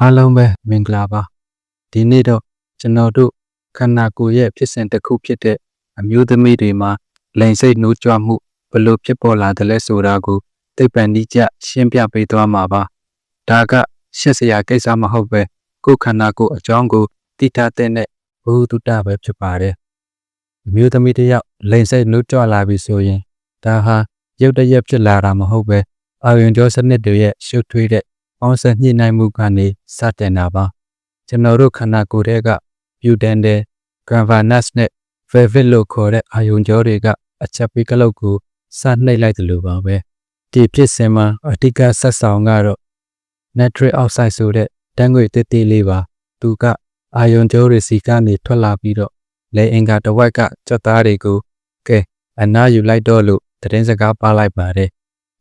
အားလုံးပဲမင်္ဂလာပါဒီနေ့တော့ကျွန်တော်တို့ခန္ဓာကိုယ်ရဲ့ဖြစ်စဉ်တစ်ခုဖြစ်တဲ့အမျိုးသမီးတွေမှာလိန်စိတ်နှိုးကြွမှုဘယ်လိုဖြစ်ပေါ်လာတယ်လဲဆိုတာကိုသိပ္ပံနည်းကျရှင်းပြပေးသွားမှာပါဒါကရှက်စရာကိစ္စမဟုတ်ပဲကိုယ်ခန္ဓာကိုယ်အကြောင်းကိုသိထားတဲ့ဘုဟုတုတပဲဖြစ်ပါတယ်အမျိုးသမီးတစ်ယောက်လိန်စိတ်နှိုးကြွလာပြီဆိုရင်ဒါဟာရုတ်တရက်ဖြစ်လာတာမဟုတ်ပဲအာရုံကြောစနစ်တွေရဲ့ရှုပ်ထွေးတဲ့ပေါင်းစပ်ညှိနှိုင်းမှုကနေစတင်တာပါကျွန်တော်တို့ခန္ဓာကိုယ်ရဲ့ပြူတန်တဲ့ cavernous နဲ့ velvet လို့ခေါ်တဲ့အာရုံကြောတွေကအချက်ပေးကလုတ်ကိုစနှိပ်လိုက်တယ်လို့ပါပဲဒီဖြစ်စဉ်မှာအဓိကဆက်ဆောင်ကတော့ nitric oxide ဆိုတဲ့ဓာတ်ငွေ့သေးသေးလေးပါသူကအာရုံကြောတွေစီကနေထွက်လာပြီးတော့လေအင်္ဂါတစ်ဝက်ကကြွက်သားတွေကိုကဲအနားယူလိုက်တော့လို့သတင်းစကားပါလိုက်ပါတယ်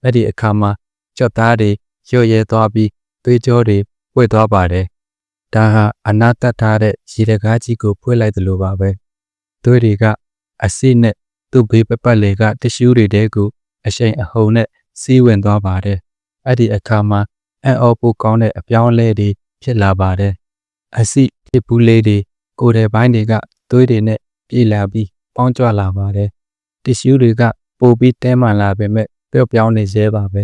အဲ့ဒီအခါမှာကြွက်သားတွေရွရဲသွားပြီးသွေးကြောတွေပွေသွားပါတယ်ဒါဟာအနာတတ်ထားတဲ့ရေတကားကြီးကိုဖွင့်လိုက်တယ်လို့ပါပဲသွေးတွေကအဆိပ်နဲ့သူ့ဘေးပတ်လေကတ िश ူးတွေတဲကိုအရှိန်အဟုန်နဲ့စီးဝင်သွားပါတယ်အဲ့ဒီအခါမှာအံ့ဩဖို့ကောင်းတဲ့အပြောင်းအလဲတွေဖြစ်လာပါတယ်အဆိပ်ဖြစ်ဘူးလေးတွေကိုယ်တဲ့ဘိုင်းတွေကသွေးတွေနဲ့ပြေးလာပြီးပေါင်းကြွလာပါတယ်တ िश ူးတွေကပိုပြီးတဲမှန်လာပေမဲ့ပျော့ပြောင်းနေသေးပါပဲ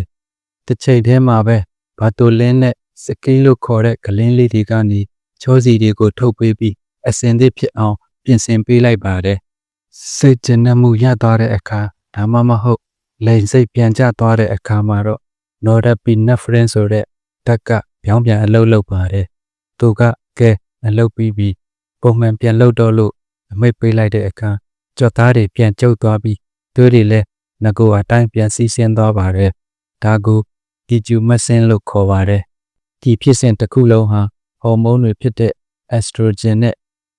တစ်ချိန်တည်းမှာပဲဘာတိုလင်းနဲ့စကိန်းလို့ခေါ်တဲ့ဂလင်းလေးတွေကနေချောစီတွေကိုထုတ်ပေးပြီးအစင်သစ်ဖြစ်အောင်ပြင်ဆင်ပေးလိုက်ပါတယ်စိတ်ကျဉ်မှုရသွားတဲ့အခါဒါမှမဟုတ်လိန်စိတ်ပြန်ကျသွားတဲ့အခါမှာတော့ norepinephrine ဆိုတဲ့ဓာတ်ကပြောင်းပြန်အလုပ်လုပ်ပါတယ်သူကကဲအလုပ်ပြီးပြီးပုံမှန်ပြန်လုပ်တော့လို့အမိတ်ပေးလိုက်တဲ့အခါကြွက်သားတွေပြန်ကျုပ်သွားပြီးသွေးတွေလည်းငကိုအတိုင်းပြန်စီးဆင်းသွားပါတယ်ဒါကိုPituitary လို့ခေါ်ပါတယ်ဒီဖြစ်စဉ်တစ်ခုလုံးဟာဟော်မုန်းတွေဖြစ်တဲ့ estrogen နဲ့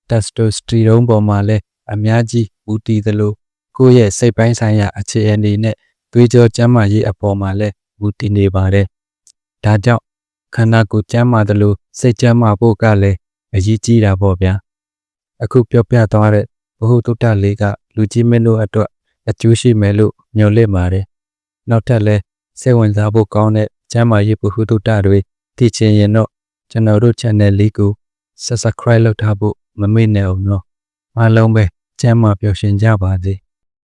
testosterone ပေါ်မှာလည်းအများကြီးဦးတည်သလိုကိုယ့်ရဲ့စိတ်ပိုင်းဆိုင်ရာအခြေအနေနဲ့သွေးကြောကျန်းမာရေးအပေါ်မှာလည်းဦးတည်နေပါတယ်ဒါကြောင့်ခန္ဓာကိုယ်ကျန်းမာသလိုစိတ်ကျန်းမာဖို့ကလည်းအရေးကြီးတာပေါ့ဗျာအခုပြောပြသွားတဲ့ဘ ഹു တုတ္တလေးကလူကြီးမင်းတို့အတွက်အကျိုးရှိမယ်လို့မျှော်လင့်ပါတယ်နောက်ထပ်လည်းစိတ်ဝင်စားဖို့ကောင်းတဲ့ကျမ်းမာရေးဘ ഹു တုတ္တတွေသိချင်ရင်တော့ကျွန်တော်တို့ channel လေးကို subscribe လုပ်ထားဖို့မမေ့နဲ့အောင်နော်အားလုံးပဲကျမ်းမာပျော်ရွှင်ကြပါစေ